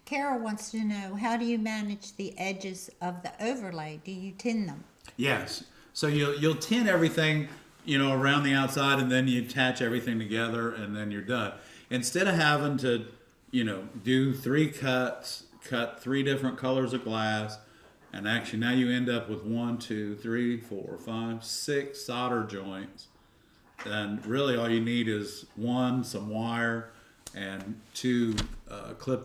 Carol wants to know, how do you manage the edges of the overlay? Do you tin them? Yes. So you'll tin everything, around the outside, and then you attach everything together, and then you're done. instead of having to, do 3 cuts, cut 3 different colors of glass, and actually now you end up with 1, 2, 3, 4, 5, 6 solder joints. And really all you need is 1, some wire, and 2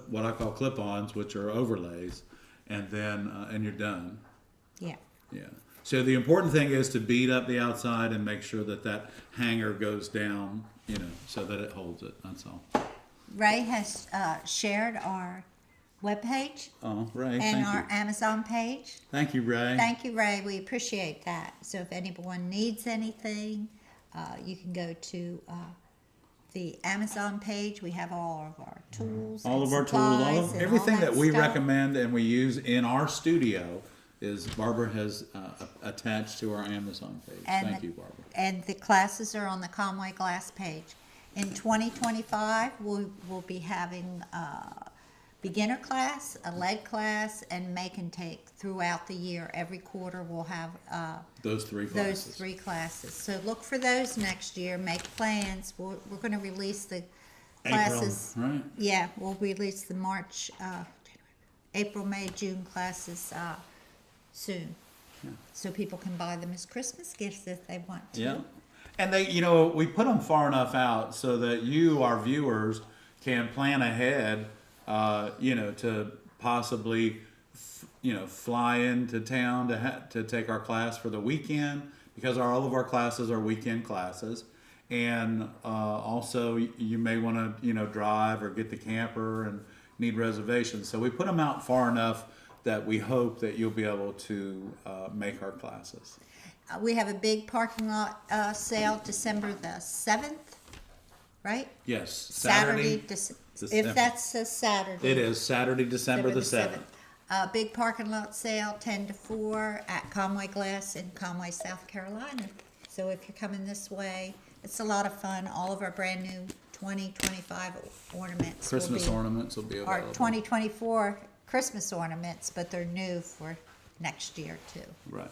what I call clip-ons, which are overlays, and then and you're done. Yeah. Yeah. So the important thing is to beat up the outside and make sure that hanger goes down, so that it holds it. That's all. Ray has shared our webpage Oh, Ray, and thank our you. Amazon page. Thank you, Ray. Thank you, Ray. We appreciate that. So if anyone needs anything, you can go to the Amazon page. We have all of our tools, All and of our tools, supplies and everything all that we stuff. recommend and we use in our studio is Barbara has attached to our Amazon page. And Thank the- you, Barbara. And the classes are on the Conway Glass page. In 2025, we'll be having a beginner class, a lead class, and make and take throughout the year. Every quarter we'll have Those 3 those classes. 3 classes. So look for those next year. Make plans. We're going to release the classes. April, right? Yeah, we'll release the March, April, May, June classes soon. So people can buy them as Christmas gifts if they want to. Yeah. And we put them far enough out so that you, our viewers, can plan ahead, to possibly, fly into town to take our class for the weekend, because all of our classes are weekend classes. And also you may want to, drive or get the camper and need reservations. So we put them out far enough that we hope that you'll be able to make our classes. We have a big parking lot sale December the 7th, right? Yes, Saturday, December. if that's a Saturday. It is Saturday, December the 7th. Big parking lot sale, 10 to 4 at Conway Glass in Conway, South Carolina. So if you're coming this way, it's a lot of fun. All of our brand new 2025 ornaments. Christmas ornaments will be Our available. 2024 Christmas ornaments, but they're new for next year too. Right.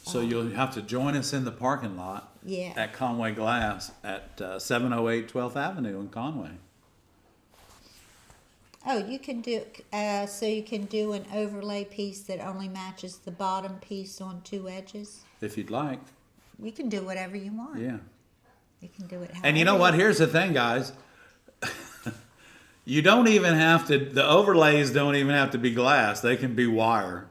So, You'll have to join us in the parking lot yeah. at Conway Glass at 708 12th Avenue in Conway. Oh, you can do, so you can do an overlay piece that only matches the bottom piece on 2 edges. If you'd like. You can do whatever you want. Yeah. You can do it. And you know however what? Here's the thing, guys. You don't even have to, the overlays don't even have to be glass. They can be wire.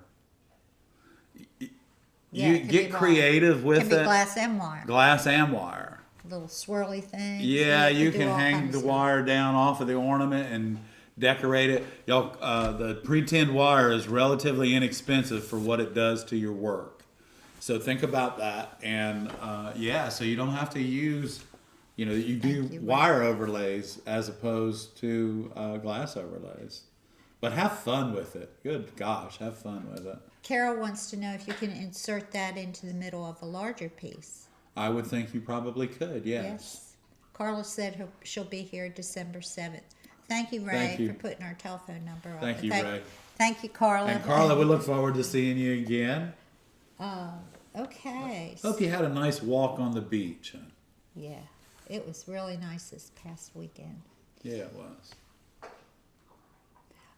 Yeah, You it can get be wire. creative with Can be it. glass and wire. Glass and wire. Little swirly things. Yeah, you do can all hang kinds the of- wire down off of the ornament and decorate it. Y'all, the pretend wire is relatively inexpensive for what it does to your work. So think about that. And so you don't have to use, you do Thank you. wire overlays as opposed to glass overlays. But have fun with it. Good gosh, have fun with it. Carol wants to know if you can insert that into the middle of a larger piece. I would think you probably could, yes. Carla said she'll be here December 7th. Thank you, Ray, Thank you. for putting our telephone number on. Thank you, Ray. Thank you, Carla. And Carla, we look forward to seeing you again. Okay. Hope you had a nice walk on the beach. Huh? Yeah, it was really nice this past weekend. Yeah, it was.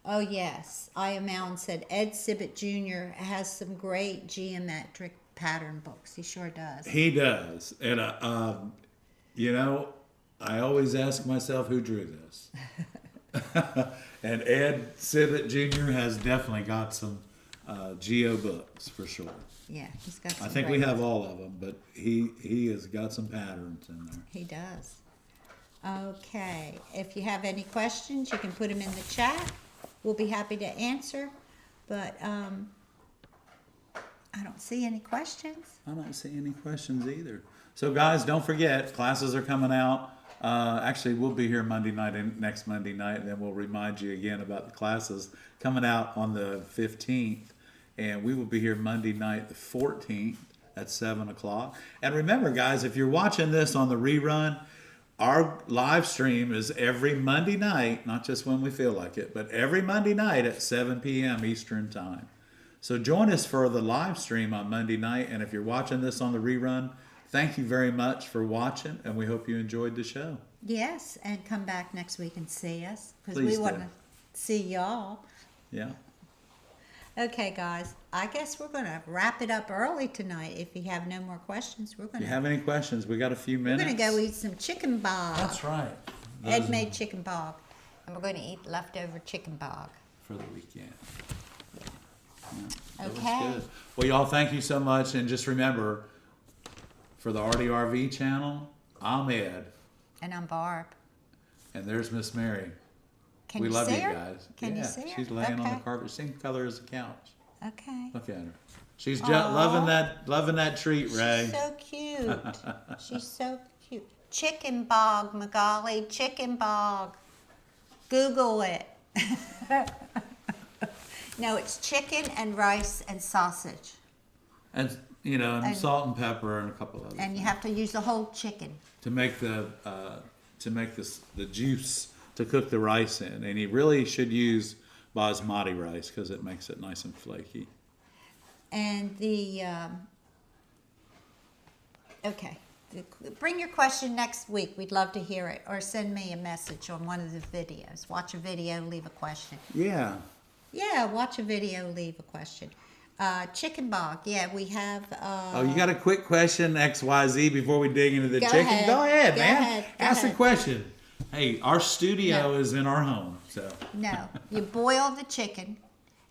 Oh, yes. Aya Mound said Ed Sibbett Jr. has some great geometric pattern books. He sure does. He does. And, I always ask myself who drew this. And Ed Sibbett Jr. has definitely got some geo books for sure. Yeah, he's got some I think great we have all of them, but he has got some patterns in there. He does. Okay. If you have any questions, you can put them in the chat. We'll be happy to answer. But I don't see any questions. I don't see any questions either. So guys, don't forget, classes are coming out. Actually, we'll be here Monday night and next Monday night, and then we'll remind you again about the classes coming out on the 15th. And we will be here Monday night, the 14th at 7 o'clock. And remember, guys, if you're watching this on the rerun, our live stream is every Monday night, not just when we feel like it, but every Monday night at 7 p.m. Eastern Time. So join us for the live stream on Monday night. And if you're watching this on the rerun, thank you very much for watching, and we hope you enjoyed the show. Yes, and come back next week and see us, because Please we do. want to see y'all. Yeah. Okay, guys, I guess we're going to wrap it up early tonight. If you have no more questions, we're If going you to have any questions, we got a few we're minutes. going to go eat some chicken bog. That's right. Ed Those made chicken bog, and we're going to eat leftover chicken bog. for the weekend. Yeah, that was Okay. good. Well, y'all, thank you so much, and just remember, for the ARTyRV channel, I'm Ed, And I'm Barb. and there's Miss Mary. Can We you love see you her? guys. Can yeah, you see her? she's laying on Okay. the carpet, same color as the couch. Okay. Look at her. She's Aw. loving that treat, Ray. She's so cute. She's so cute. Chicken bog, Magali. Chicken bog. Google it. No, it's chicken and rice and sausage. And and And- salt and pepper and a couple other And you things have to use the whole chicken. to make the juice to cook the rice in. And you really should use basmati rice because it makes it nice and flaky. And okay. Bring your question next week. We'd love to hear it. Or send me a message on one of the videos. Watch a video, leave a question. Yeah. Yeah, watch a video, leave a question. Chicken bog. Yeah, we have. Oh, you got a quick question, XYZ, before we dig into the Go chicken? ahead. Go ahead, Go man. ahead. Go Ask the ahead. question. Hey, our studio No. is in our home, so. No, you boil the chicken,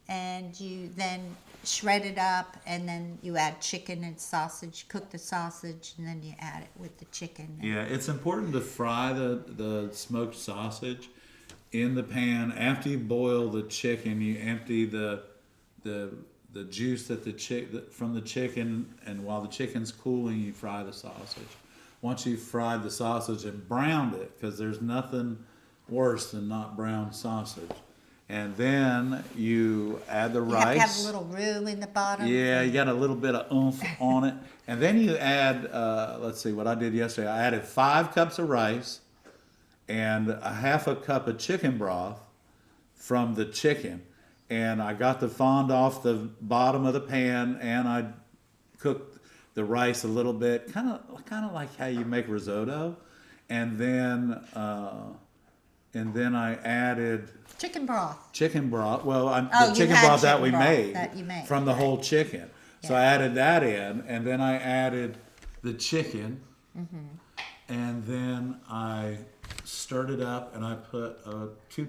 and you then shred it up, and then you add chicken and sausage. Cook the sausage, and then you add it with the chicken. Yeah, it's important to fry the smoked sausage in the pan. After you boil the chicken, you empty the juice from the chicken, and while the chicken's cooling, you fry the sausage. Once you've fried the sausage and browned it, because there's nothing worse than not browned sausage, and then you add the You rice. have to have a little roux in the bottom. Yeah, you got a little bit of oomph on it. And then you add, let's see, what I did yesterday. I added 5 cups of rice and a half a cup of chicken broth from the chicken. And I got the fond off the bottom of the pan, and I cooked the rice a little bit, kind of like how you make risotto. And then I added Chicken broth. chicken broth. Well, Oh, the you chicken had broth that chicken we broth made that you made, from the right. whole chicken. So I Yeah. added that in, and then I added the chicken, Mm-hmm. and then I stirred it up, and I put 2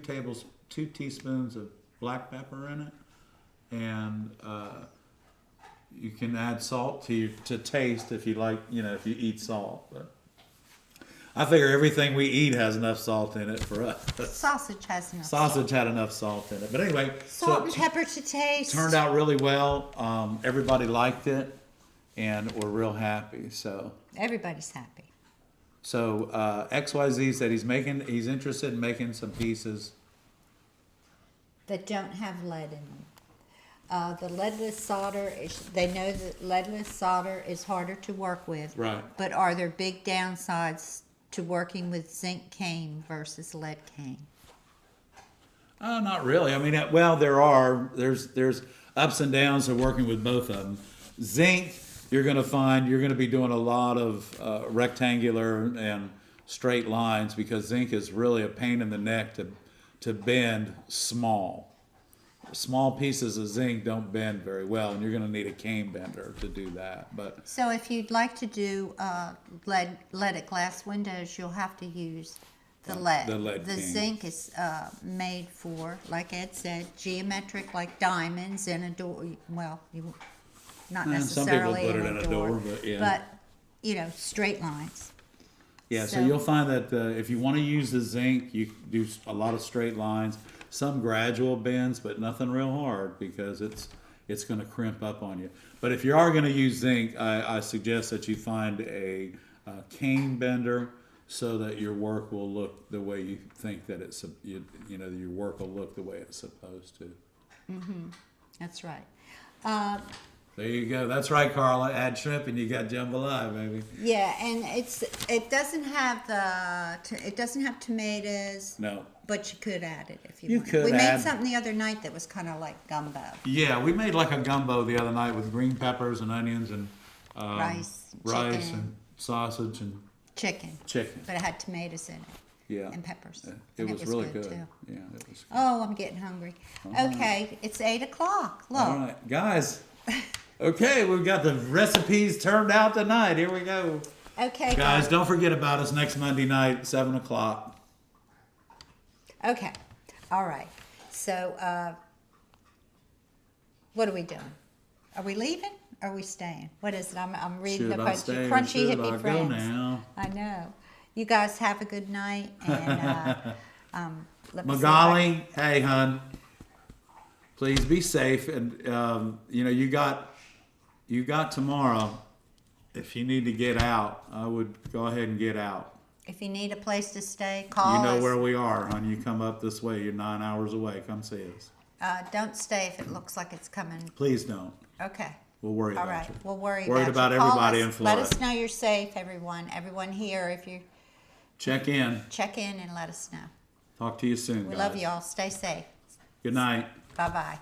teaspoons of black pepper in it, and you can add salt to taste if you like, if you eat salt. But I figure everything we eat has enough salt in it for us. Sausage has enough Sausage had enough salt in it. But anyway, salt and so pepper to taste. it turned out really well. Everybody liked it, and we're real happy. So Everybody's happy. XYZ said he's interested in making some pieces. That don't have lead in them. The leadless solder, they know that leadless solder is harder to work with. Right. But are there big downsides to working with zinc cane versus lead cane? Not really. I mean, well, there's ups and downs of working with both of them. Zinc, you're going to be doing a lot of rectangular and straight lines, because zinc is really a pain in the neck to bend small. Small pieces of zinc don't bend very well, and you're going to need a cane bender to do that. But So if you'd like to do leaded glass windows, you'll have to use the lead. The lead The cane. zinc is made for, like Ed said, geometric, like diamonds in a door. Well, you not some people necessarily put in it in a door, but yeah. But straight lines. yeah, so So- you'll find that if you want to use the zinc, you do a lot of straight lines, some gradual bends, but nothing real hard, because it's going to crimp up on you. But if you are going to use zinc, I suggest that you find a cane bender, so that your work will look the way you think that your work will look the way it's supposed to. That's right. There you go. That's right, Carla. Add shrimp and you got jambalaya, baby. Yeah, and it doesn't have tomatoes. No. But you could add it if you You want. could We add- made something the other night that was kind of like gumbo. Yeah, we made like a gumbo the other night with green peppers and onions and Rice, rice chicken. and sausage and Chicken. Chicken. But it had tomatoes in it. Yeah. And peppers. It And was really good. too. Yeah, it was good. Oh, I'm getting hungry. Okay, it's 8 o'clock. Look. All right, guys. Okay, we've got the recipes turned out tonight. Here we go. Okay, Guys, don't forget about us next Monday night, 7 o'clock. Okay, all right. So, what are we doing? Are we leaving? Or are we staying? What is it? I'm reading Should a I bunch stay or of crunchy should hippie I go friends. now? I know. You guys have a good night, and let me see if Magali, hey, hun. Please be safe, and you know you got tomorrow. If you need to get out, I would go ahead and get out. if you need a place to stay, call You know us. where we are, hon. You come up this way. You're 9 hours away. Come see us. Don't stay if it looks like it's coming. Please don't. Okay. We'll worry All about right. you. We'll worry Worried about about you. Call everybody us. in Florida. Let us know you're safe, everyone. Everyone here, if you Check in. check in and let us know. Talk to you soon, We guys. love you all. Stay safe. Good night. Bye-bye.